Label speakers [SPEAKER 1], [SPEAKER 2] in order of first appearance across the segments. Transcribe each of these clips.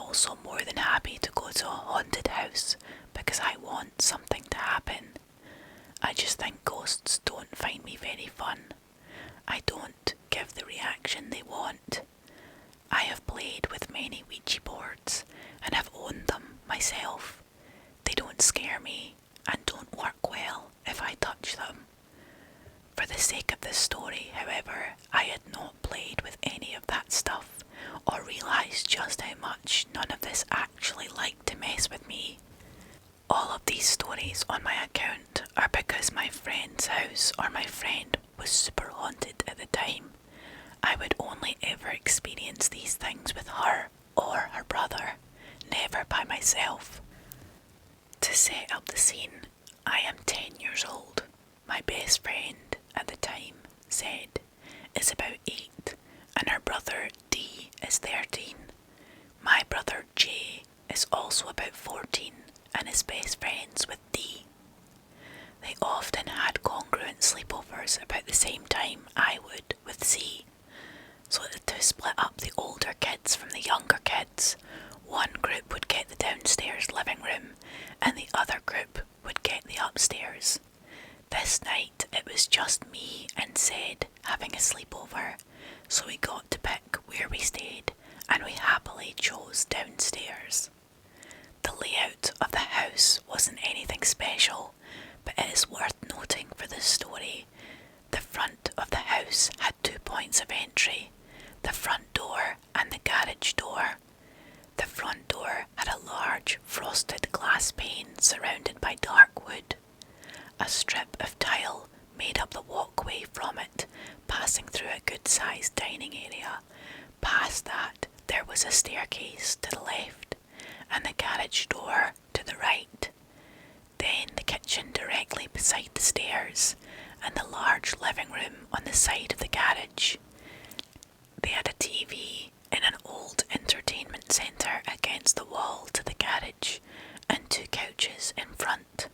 [SPEAKER 1] also more than happy to go to a haunted house because I want something to happen. I just think ghosts don't find me very fun. I don't give the reaction they want. I have played with many Ouija boards and have owned them myself. They don't scare me and don't work well if I touch them. For the sake of this story, however, I had not played with any of that stuff or realised just how much none of this actually liked to mess with me. All of these stories on my account are because my friend's house or my friend was super haunted at the time. I would only ever experience these things with her or her brother, never by myself. To set up the scene, I am 10 years old. My best friend at the time said is about 8 and her brother D is 13. My brother J is also about 14 and is best friends with D. They often had congruent sleepovers about the same time I would with C. So to split up the older kids from the younger kids, one group would get the downstairs living room and the other group would get the upstairs. This night it was just me and Zed having a sleepover, so we got to pick where we stayed and we happily chose downstairs. The layout of the house wasn't anything special, but it is worth noting for this story. The front of the house had 2 points of entry, the front door and the garage door. The front door had a large frosted glass pane surrounded by dark wood. A strip of tile made up the walkway from it, passing through a good-sized dining area. Past that, there was a staircase to the left, and the garage door to the right. Then the kitchen directly beside the stairs, and the large living room on the side of the garage. They had a TV in an old entertainment centre against the wall to the garage, and 2 couches in front.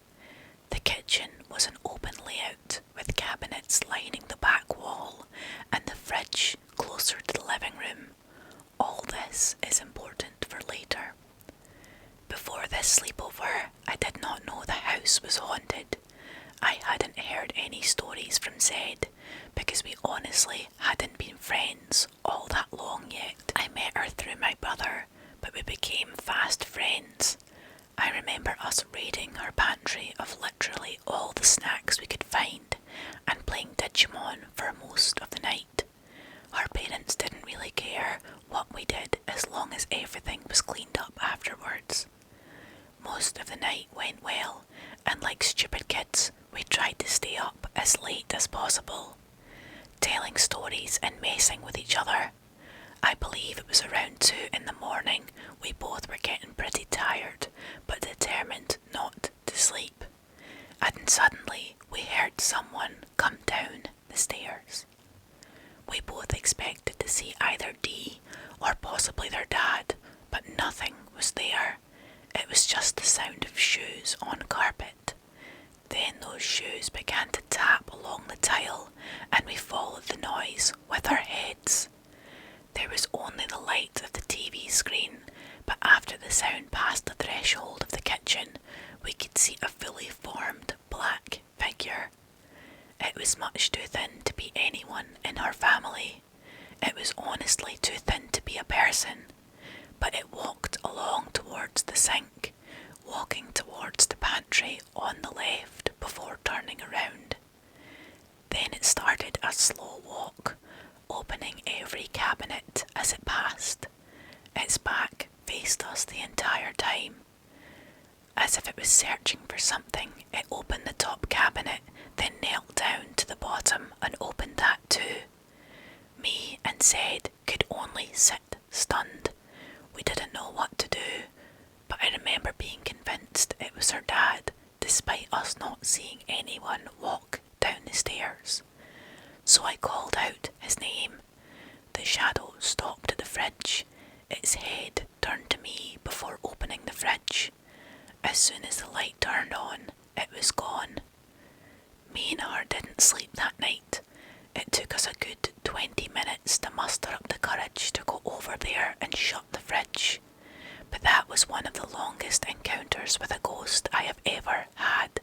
[SPEAKER 1] The kitchen was an open layout with cabinets lining the back wall and the fridge closer to the living room. All this is important for later. Before this sleepover, I did not know the house was haunted. I hadn't heard any stories from Zed because we honestly hadn't been friends all that long yet. I met her through my brother, but we became fast friends. I remember us raiding her pantry of literally all the snacks we could find and playing Digimon for most of the night. Our parents didn't really care what we did as long as everything was cleaned up afterwards. Most of the night went well, and like stupid kids, we tried to stay up as late as possible, telling stories and messing with each other. I believe it was around 2 in the morning. We both were getting pretty tired, but determined not to sleep. And suddenly we heard someone come down the stairs. We both expected to see either D or possibly their dad, but nothing was there. It was just the sound of shoes on carpet. Then those shoes began to tap along the tile, and we followed the noise with our heads. There was only the light of the TV screen, but after the sound passed the threshold of the kitchen, we could see a fully formed black figure. It was much too thin to be anyone in our family. It was honestly too thin to be a person, but it walked along towards the sink, walking towards the pantry on the left before turning around. Then it started a slow walk, opening every cabinet as it passed. Its back faced us the entire time. As if it was searching for something, it opened the top cabinet, then knelt down to the bottom and opened that too. Me and Zed could only sit stunned. We didn't know what to do, but I remember being convinced it was her dad, despite us not seeing anyone walk down the stairs. So I called out his name. The shadow stopped at the fridge. Its head turned to me before opening the fridge. As soon as the light turned on, it was gone. Me and her didn't sleep that night. It took us a good 20 minutes to muster up the courage to go over there and shut the fridge. but that was one of the longest encounters with a ghost I have ever had.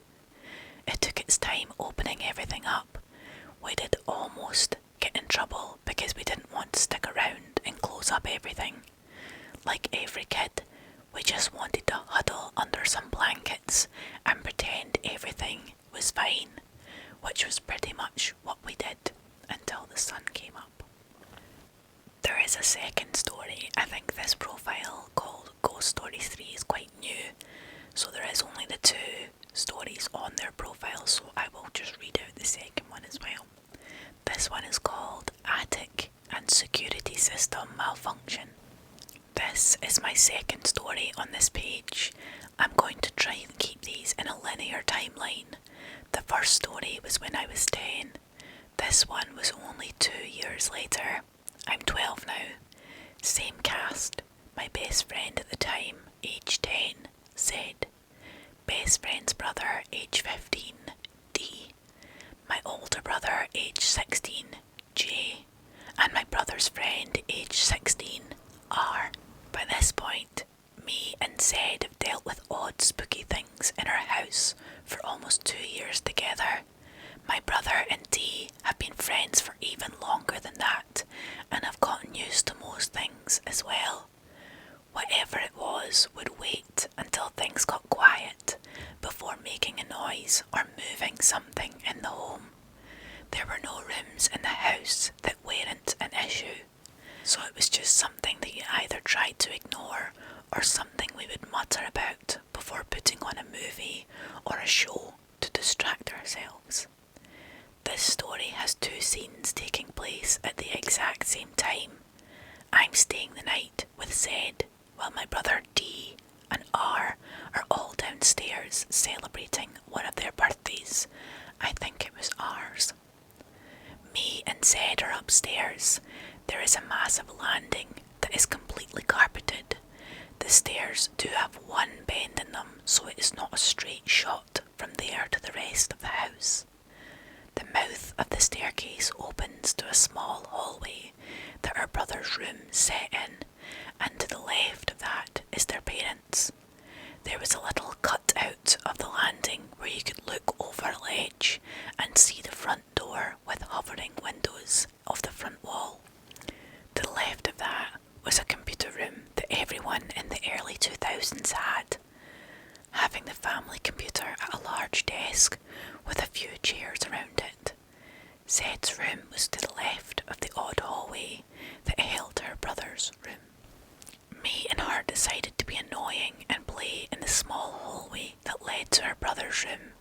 [SPEAKER 1] It took its time opening everything up. We did almost get in trouble because we didn't want to stick around and close up everything. Like every kid, we just wanted to huddle under some blankets and pretend everything was fine, which was pretty much what we did until the sun came up. There is a second story. I think this profile called Ghost Stories 3 is quite new, so there is only the 2 stories on their profile, so I will just read out the second one as well. This one is called Attic and Security System Malfunction. This is my second story on this page. I'm going to try and keep these in a linear timeline. The first story was when I was 10. This one was only 2 years later. I'm 12 now. Same cast. My best friend at the time, age 10, said. Best friend's brother, age 15, D. My older brother, age 16, J. And my brother's friend, age 16, R. By this point, me and Zed have dealt with odd spooky things in our house for almost 2 years together. My brother and D have been friends for even longer than that, and have gotten used to most things as well. Whatever it was would wait until things got quiet before making a noise or moving something in the home. There were no rooms in the house that weren't an issue, so it was just something that you either tried to ignore or something we would mutter about before putting on a movie or a show to distract ourselves. This story has 2 scenes taking place at the exact same time. I'm staying the night with Zed, while my brother D and R are all downstairs celebrating one of their birthdays. I think it was ours. Me and Zed are upstairs. There is a massive landing that is completely carpeted. The stairs do have one bend in them, so it is not a straight shot from there to the rest of the house. The mouth of the staircase opens to a small hallway that our brother's room set in, and to the left of that is their parents'. There was a little cut out of the landing where you could look over a ledge and see the front door with hovering windows of the front wall. To the left of that was a computer room that everyone in the early 2000s had, having the family computer at a large desk with a few chairs around it. Zed's room was to the left of the odd hallway that held her brother's room. Me and her decided to be annoying and play in the small hallway that led to her brother's room.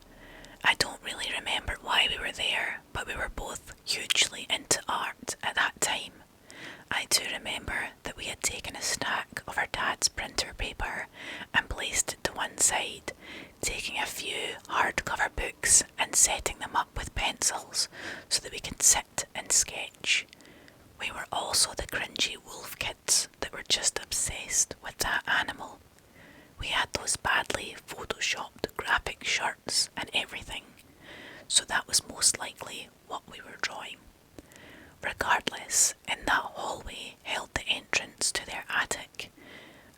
[SPEAKER 1] I don't really remember why we were there, but we were both hugely into art at that time. I do remember that we had taken a stack of our dad's printer paper and placed it to one side, taking a few hardcover books and setting them up with pencils so that we could sit and sketch. We were also the cringy wolf kids that were just obsessed with that animal. We had those badly photoshopped graphic shirts and everything, so that was most likely what we were drawing. Regardless, in that hallway held the entrance to their attic.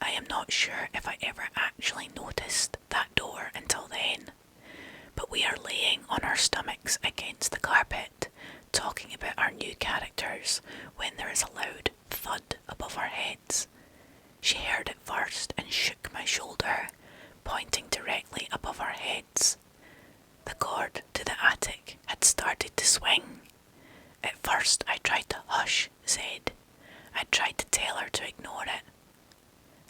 [SPEAKER 1] I am not sure if I ever actually noticed that door until then, but we are laying on our stomachs against the carpet, talking about our new characters when there is a loud thud above our heads. She heard it first and shook my shoulder, pointing directly above our heads. The cord to the attic had started to swing. At first I tried to hush Zed. I tried to tell her to ignore it.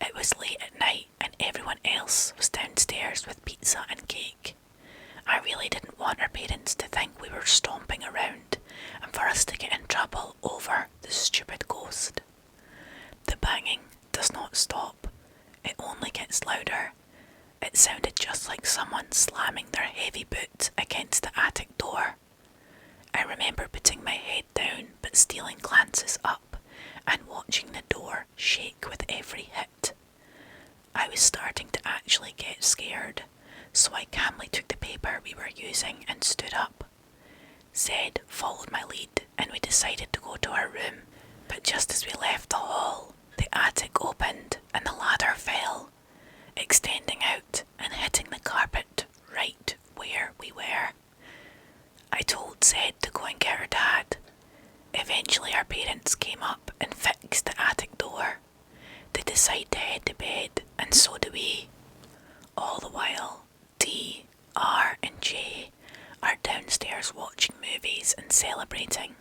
[SPEAKER 1] It was late at night and everyone else was downstairs with pizza and cake. I really didn't want our parents to think we were stomping around and for us to get in trouble over the stupid ghost. The banging does not stop. It only gets louder. It sounded just like someone slamming their heavy boot against the attic door. I remember putting my head down but stealing glances up and watching the door shake with every hit. I was starting to actually get scared, so I calmly took the paper we were using and stood up. Zed followed my lead and we decided to go to our room, but just as we left the hall, The attic opened and the ladder fell, extending out and hitting the carpet right where we were. I told Zed to go and get her dad. Eventually our parents came up and fixed the attic door. They decide to head to bed, and so do we. All the while, D, R and J are downstairs watching movies and celebrating.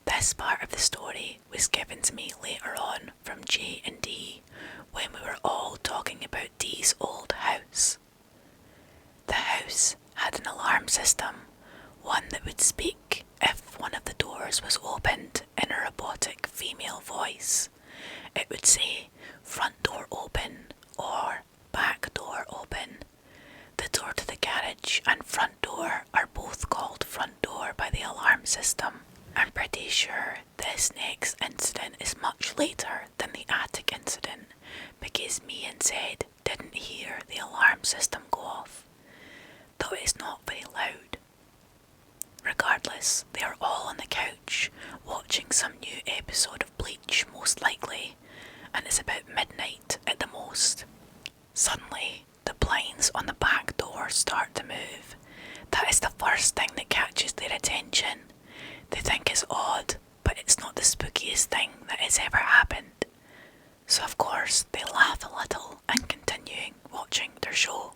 [SPEAKER 1] This part of the story was given to me later on from J and D when we were all talking about D's old house. The house had an alarm system, one that would speak if one of the doors was opened in a robotic female voice. It would say, "Front door open" or "Back door open." The door to the garage and front door are both called front door by the alarm system. I'm pretty sure this next incident is much later than the attic incident because me and Zed didn't hear the alarm system go off, though it's not very loud. Regardless, they are all on the couch watching some new episode of Bleach most likely, and it's about midnight at the most. Suddenly, the blinds on the back door start to move. That is the first thing that catches their attention. They think it's odd, but it's not the spookiest thing that has ever happened. So of course, they laugh a little and continue watching their show.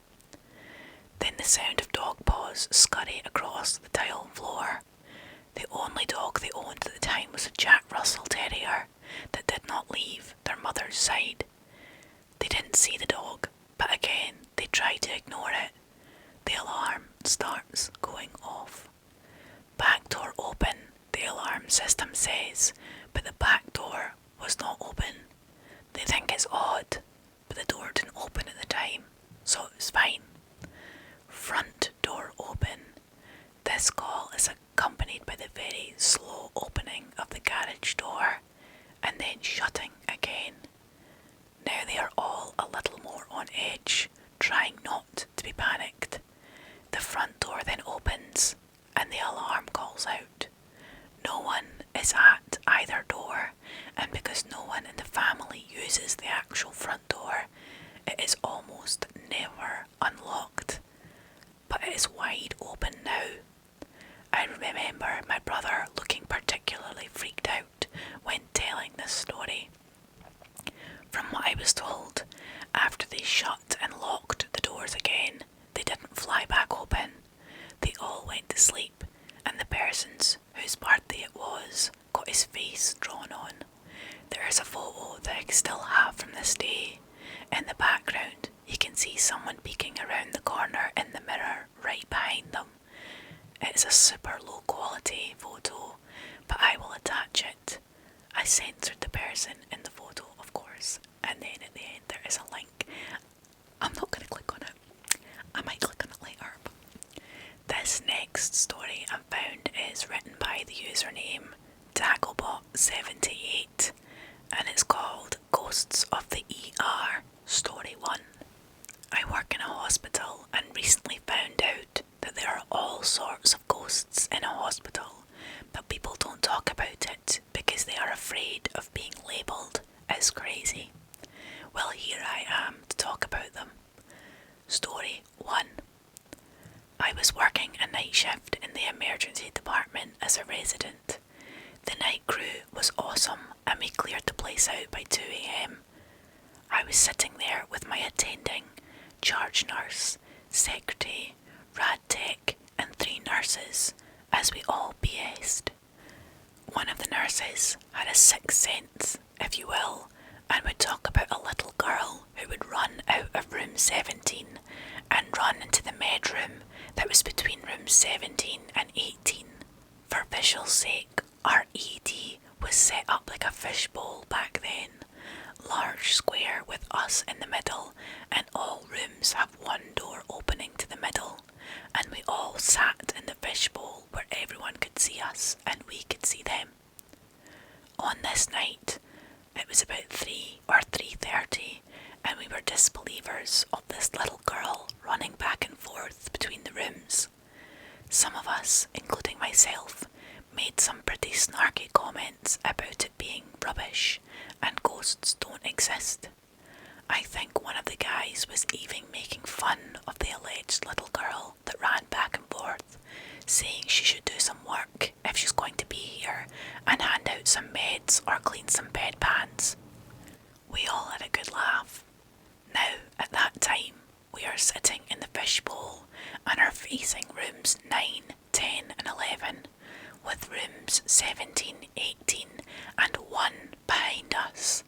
[SPEAKER 1] Then the sound of dog paws scurry across the tile floor. The only dog they owned at the time was a Jack Russell Terrier that did not leave their mother's side. They didn't see the dog, but again, they try to ignore it. The alarm starts going off. Back door open, the alarm system says, but the back door was not open. They think it's odd, but the door didn't open at the time, so it was fine. Front door open. This call is accompanied by the very slow opening of the garage door, and then shutting again. Now they are all a little more on edge, trying not to be panicked. The front door then opens, and the alarm calls out. No one is at either door, and because no one in the family uses the actual front door, it is almost never unlocked. But it is wide open now. I remember my brother looking particularly freaked out when telling this story. From what I was told, after they shut and locked the doors again, they didn't fly back open. They all went to sleep, and the person's whose birthday it was got his face drawn on. There is a photo that I still have from this day. In the background, you can see someone peeking around the corner in the mirror right behind them. It is a super low quality photo, but I will attach it. I censored the person in the photo, of course, and then at the end there is a link. I'm not going to click on it. I might click on it later. This next story I found is written by the username Dagglebot78, and it's called Ghosts of the ER, Story 1. I work in a hospital and recently found out that there are all sorts of ghosts in a hospital, but people don't talk about it because they are afraid of being labelled as crazy. Well, here I am to talk about them. Story 1. I was working a night shift in the emergency department as a resident. The night crew was awesome and we cleared the place out by 2 a.m. I was sitting there with my attending, charge nurse, secretary, rad tech and 3 nurses as we all BS'd. One of the nurses had a sixth sense, if you will, and would talk about a little girl who would run out of room 17 and run into the med room that was between rooms 17 and 18. For visual sake, our ED was set up like a fishbowl back then. Large square with us in the middle, and all rooms have one door opening to the middle, and we all sat in the fishbowl where everyone could see us and we could see them. On this night, it was about 3 or 3:30, and we were disbelievers of this little girl running back and forth between the rooms. Some of us, including myself, made some pretty snarky comments about it being rubbish and ghosts ghosts don't exist. I think one of the guys was even making fun of the alleged little girl that ran back and forth, saying she should do some work if she's going to be here and hand out some meds or clean some bedpans. We all had a good laugh. Now, at that time, we are sitting in the fishbowl and are facing rooms 9, 10 and 11, with rooms 17, 18 and 1 behind us.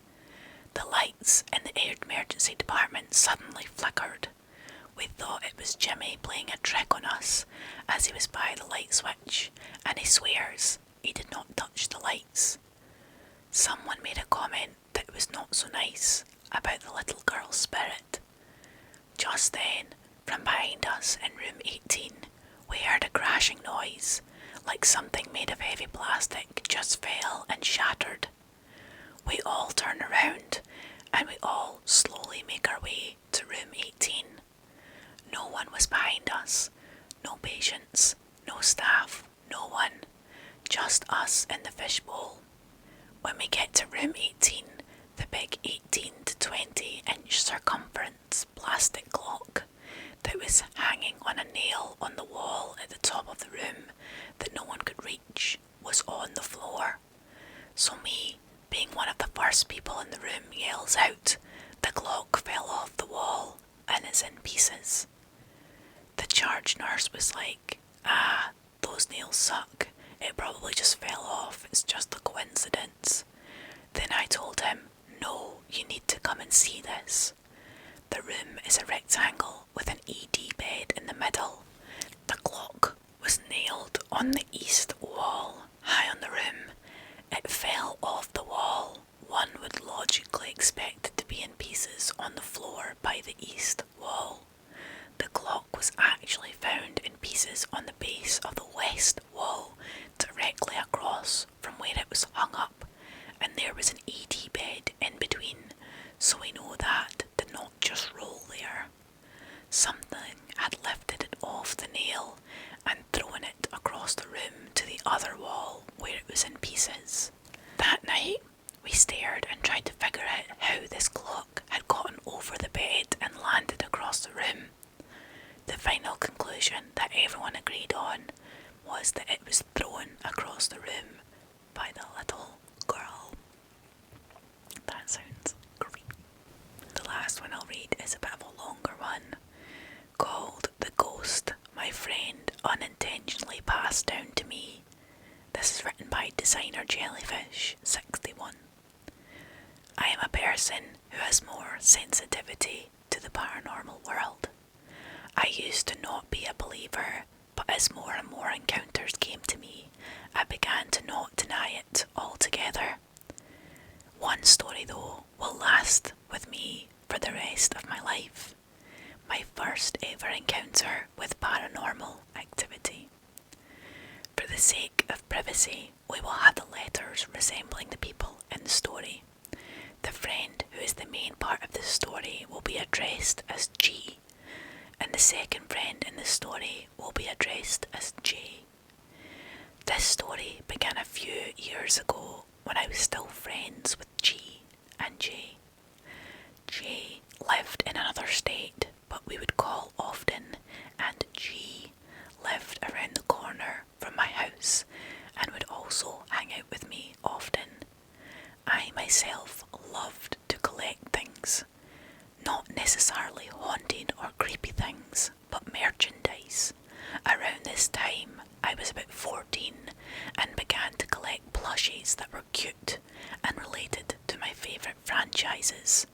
[SPEAKER 1] The lights in the emergency department suddenly flickered. We thought it was Jimmy playing a trick on us, as he was by the light switch, and he swears he did not touch the lights. Someone made a comment that was not so nice about the little girl's spirit. Just then, from behind us in room 18, we heard a crashing noise, like something made of heavy plastic just fell and shattered. We all turn around, and we all slowly make our way to room 18. No one was behind us, no patients, no staff, no one, just us in the fishbowl. When we get to room 18, the big 18 to 20 inch circumference plastic clock that was hanging on a nail on the wall at the top of the room that no one could reach was on the floor. So me, being one of the first people in the room, yells out, "The clock fell off the wall and is in pieces." The charge nurse was like, "Those nails suck. It probably just fell off. It's just a coincidence." Then I told him, "No, you need to come and see this." The room is a rectangle with an ED bed in the middle. The clock was nailed on the east wall, high on the room. It fell off the wall. One would logically expect it to be in pieces on the floor by the east wall. The clock was actually found in pieces on the base of the west wall, directly across from where it was hung up, and there was an ED bed in between, so we know that did not just roll there. Something had lifted it off the nail and thrown it across the room to the other wall where it was in pieces. That night, we stared and tried to figure out how this clock had gotten over the bed and landed across the room. The final conclusion that everyone agreed on was that it was thrown across the room by the little girl. That sounds creepy. The last one I'll read is a bit of a longer one, called "The Ghost My Friend Unintentionally Passed Down to Me." This is written by Designer Jellyfish 61. I am a person who has more sensitivity to the paranormal world. I used to not be a believer, but as more and more encounters came to me, I began to not deny it altogether. One story, though, will last with me for the rest of my life. My first ever encounter with paranormal activity. For the sake of privacy, we will have the letters resembling the people in the story. The friend who is the main part of the story will be addressed as G, and the second friend in the story will be addressed as J. This story began a few years ago when I was still friends with G and J. J lived in another state, but we would call often, and G lived around the corner from my house and would also hang out with me often. I myself loved to collect things. Not necessarily haunted or creepy things, but merchandise. Around this time, I was about 14 and began to collect plushies that were cute and related to my favourite franchises.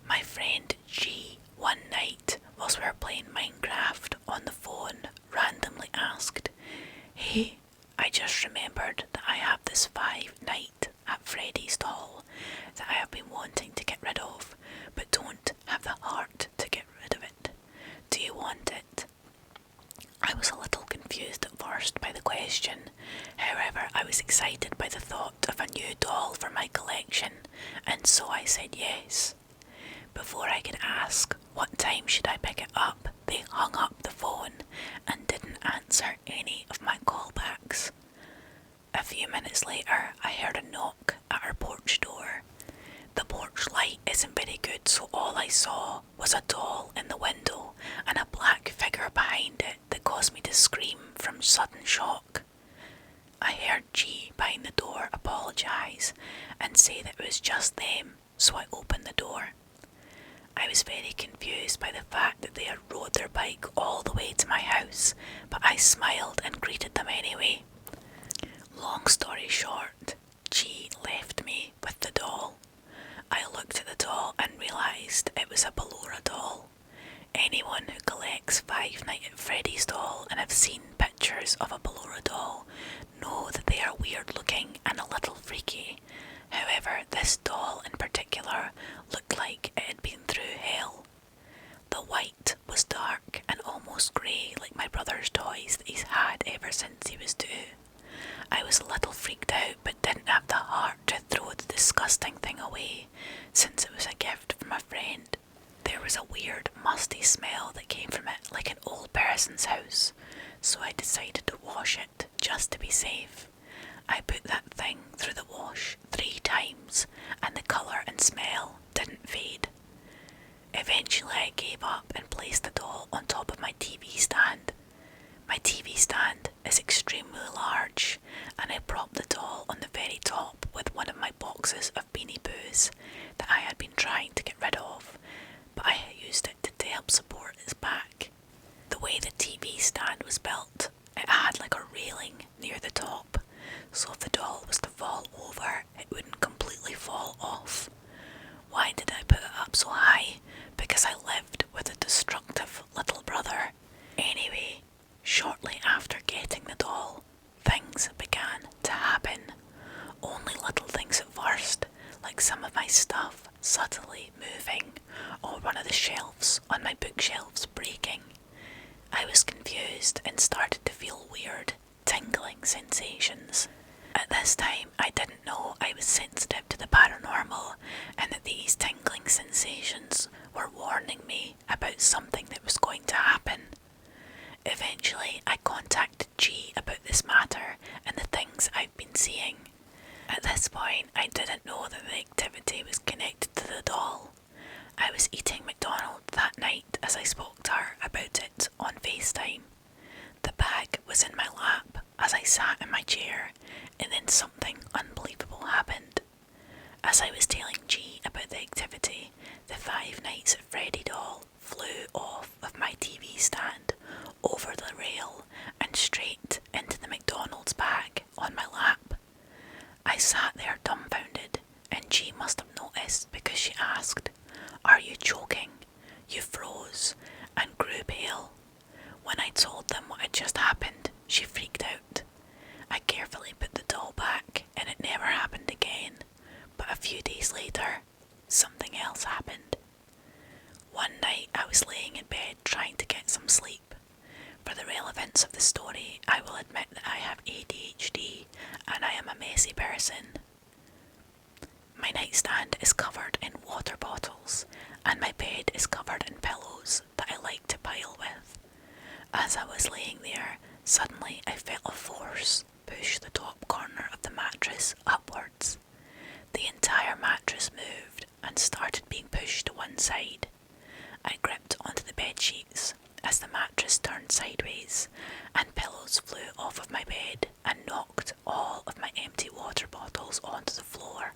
[SPEAKER 1] My friend G, one night, whilst we were playing Minecraft on the phone, randomly asked, "Hey, I just remembered that I have this Five Nights at Freddy's doll that I have been wanting to get rid of, but don't have the heart to get rid of it. Do you want it?" I was a little confused at first by the question. However, I was excited by the thought of a new doll for my collection, and so I said yes. Before I could ask what time should I pick it up, they hung up the phone and didn't answer any of my callbacks. A few minutes later, I heard a knock at our porch door. The light isn't very good, so all I saw was a doll in the window and a black figure behind it that caused me to scream from sudden shock. I heard G behind the door apologise and say that it was just them, so I opened the door. I was very confused by the fact that they had rode their bike all the way to my house, but I smiled and greeted them anyway. Long story short, G left me with the doll. I looked at the doll and realised it was a Ballora doll. Anyone who collects Five Nights at Freddy's doll and have seen pictures of a Ballora doll know that they are weird looking and a little freaky. However, this doll in particular looked like it had been through hell. The white was dark and almost grey like my brother's toys that he's had ever since he was 2. I was a little freaked out but didn't have the heart to throw the disgusting thing away since it was a gift from a friend. There was a weird musty smell that came from it like an old person's house, so I decided to wash it just to be safe. I put that thing through the wash 3 times and the colour and smell didn't fade. Eventually I gave up and placed the doll on top of my TV stand. My TV stand is extremely large and I propped the doll on the very top with one of my boxes of Beanie Boos that I had been trying to get rid of, but I had used it to help support its back. The way the TV stand was built, it had like a railing near the top, so if the doll was to fall over, it wouldn't completely fall off. Why did I put it up so high? Because I lived with a destructive little brother. Anyway, shortly after getting the doll, things began to happen. Only little things at first, like some of my stuff subtly moving, or one of the shelves on my bookshelves breaking. I was confused and started to feel weird, tingling sensations. At this time, I didn't know I was sensitive to the paranormal and that these tingling sensations were warning me about something that was going to happen. Eventually, I contacted G about this matter and the things I've been seeing. At this point, I didn't know that the activity was connected to the doll. I was eating McDonald's that night as I spoke to her about it on FaceTime. The bag was in my lap as I sat in my chair, and then something unbelievable happened. As I was telling G about the activity, the Five Nights at Freddy doll flew off of my TV stand, over the rail, and straight into the McDonald's bag on my lap. I sat there dumbfounded, and G must have noticed because she asked, "Are you choking?" You froze and grew pale. When I told them what had just happened, she freaked out. I carefully put the doll back and it never happened again, but a few days later, something else happened. One night I was laying in bed trying to get some sleep. For the relevance of the story, I will admit that I have ADHD and I am a messy person. My nightstand is covered in water bottles and my bed is covered in pillows that I like to pile with. As I was laying there, suddenly I felt a force push the top corner of the mattress upwards. The entire mattress moved and started being pushed to one side. I gripped onto the bed sheets as the mattress turned sideways and pillows flew off of my bed and knocked all of my empty water bottles onto the floor,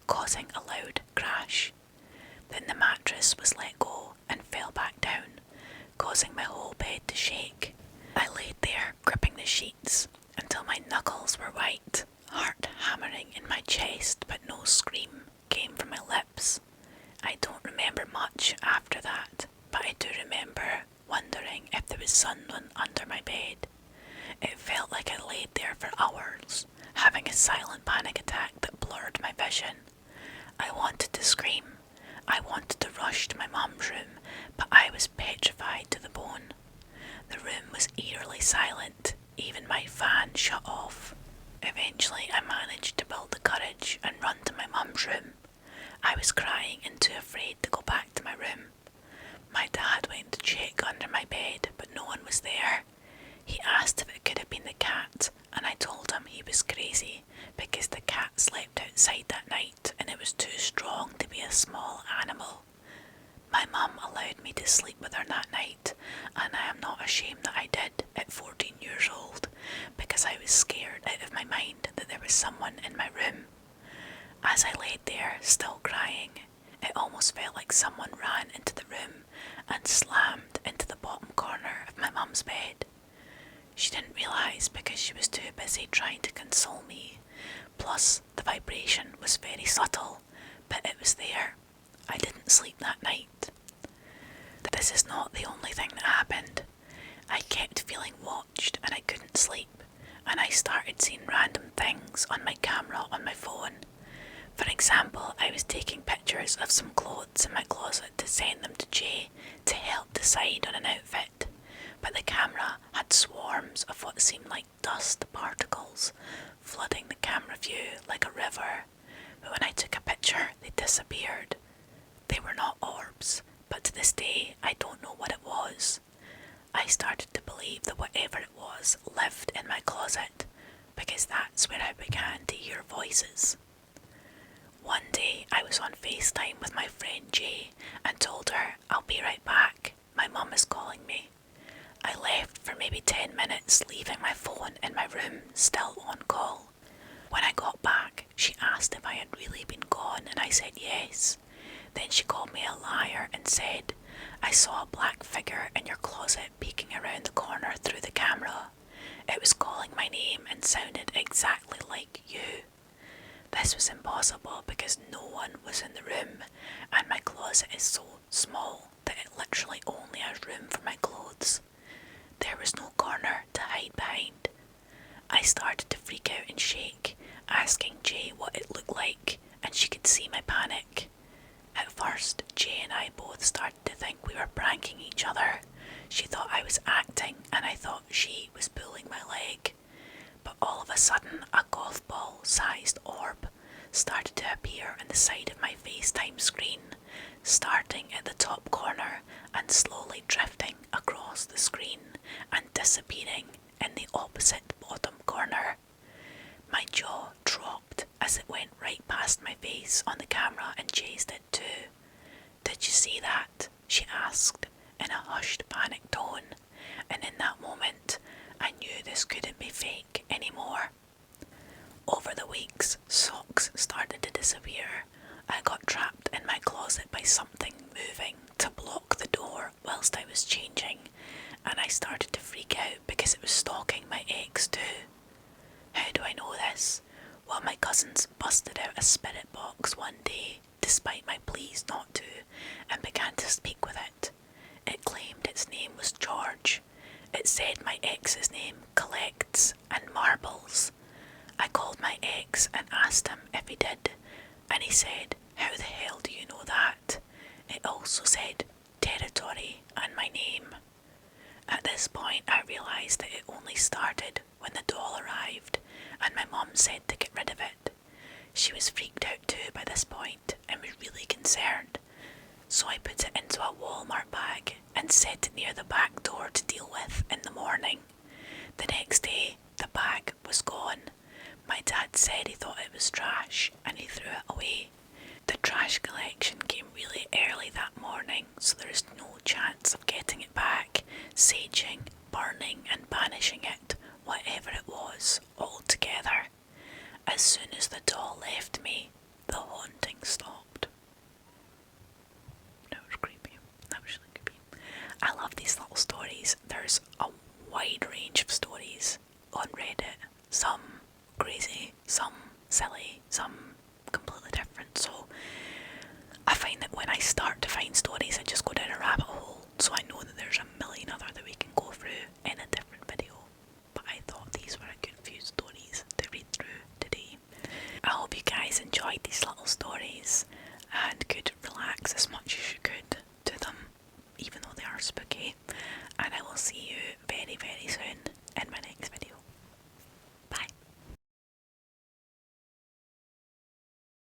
[SPEAKER 1] causing a loud crash. Then the mattress was let go and fell back down, causing my whole bed to shake. I laid there gripping the sheets until my knuckles were white, heart hammering in my chest, but no scream came from my lips. I don't remember much after that, but I do remember wondering if there was someone under my bed. It felt like I laid there for hours, having a silent panic attack that blurred my vision. I wanted to scream. I wanted to rush to my mum's room, but I was petrified to the bone. The room was eerily silent, even my fan shut off. Eventually I managed to build the courage and run to my mum's room. I was crying and too afraid to go back to my room. My dad went to check under my bed, but no one was there. He asked if it could have been the cat, and I told him he was crazy because the cat slept outside that night and it was too strong to be a small animal. My mum allowed me to sleep with her that night, and I am not ashamed that I did at 14 years old, because I was scared out of my mind that there was someone in my room. As I laid there, still crying, it almost felt like someone ran into the room and slammed into the bottom corner of my mum's bed. She didn't realise because she was too busy trying to console me. Plus, the vibration was very subtle, but it was there. I didn't sleep that night. This is not the only thing that happened. I kept feeling watched and I couldn't sleep, and I started seeing random things on my camera on my phone. For example, I was taking pictures of some clothes in my closet to send them to Jay to help decide on an outfit, but the camera had swarms of what seemed like dust particles flooding the camera view like a river, but when I took a picture they disappeared. They were not orbs, but to this day I don't know what it was. I started to believe that whatever it was lived in my closet, because that's where I began to hear voices. One day I was on FaceTime with my friend Jay and told her, "I'll be right back, my mum is calling me." I left for maybe 10 minutes, leaving my phone in my room, still on call. When I got back, she asked if I had really been gone, and I said yes. Then she called me a liar and said, "I saw a black figure in your closet peeking around the corner through the camera. It was calling my name and sounded exactly like you." This was impossible because no one was in the room, and my closet is so small that it literally only has room for my clothes. There was no corner to hide behind. I started to freak out and shake, asking Jay what it looked like, and she could see my panic. At first, Jay and I both started to think we were pranking each other. She thought I was acting, and I thought she was pulling my leg. But all of a sudden, a golf ball-sized orb started to appear on the side of my FaceTime screen, starting at the top corner and slowly drifting across the screen and disappearing in the opposite bottom corner. My jaw dropped as it went right past my face on the camera, and Jay's did too. "Did you see that?" she asked in a hushed, panicked tone, and in that moment I knew this couldn't be fake anymore. Over the weeks, socks started to disappear. I got trapped in my closet by something moving to block the door whilst I was changing, and I started to freak out because it was stalking my ex too. How do I know this? Well, my cousins busted out a spirit box one day, despite my pleas not to, and began to speak with it. It claimed its name was George. It said my ex's name collects and marbles. I called my ex and asked him if he did, and he said, "How the hell do you know that?" It also said territory and my name. At this point I realised that it only started when the doll arrived, and my mum said to get rid of it. She was freaked out too by this point and was really concerned, so I put it into a Walmart bag and set it near the back door to deal with in the morning. The next day the bag was gone. My dad said he thought it was trash and he threw it away. The trash collection came really early that morning, so there is no chance of getting it back, saging, burning and banishing it, whatever it was, altogether. As soon as the doll left me, the haunting stopped. That was creepy. That was really creepy. I love these little stories. There's a wide range of stories on Reddit. Some crazy, some silly, some completely different. So I find that when I start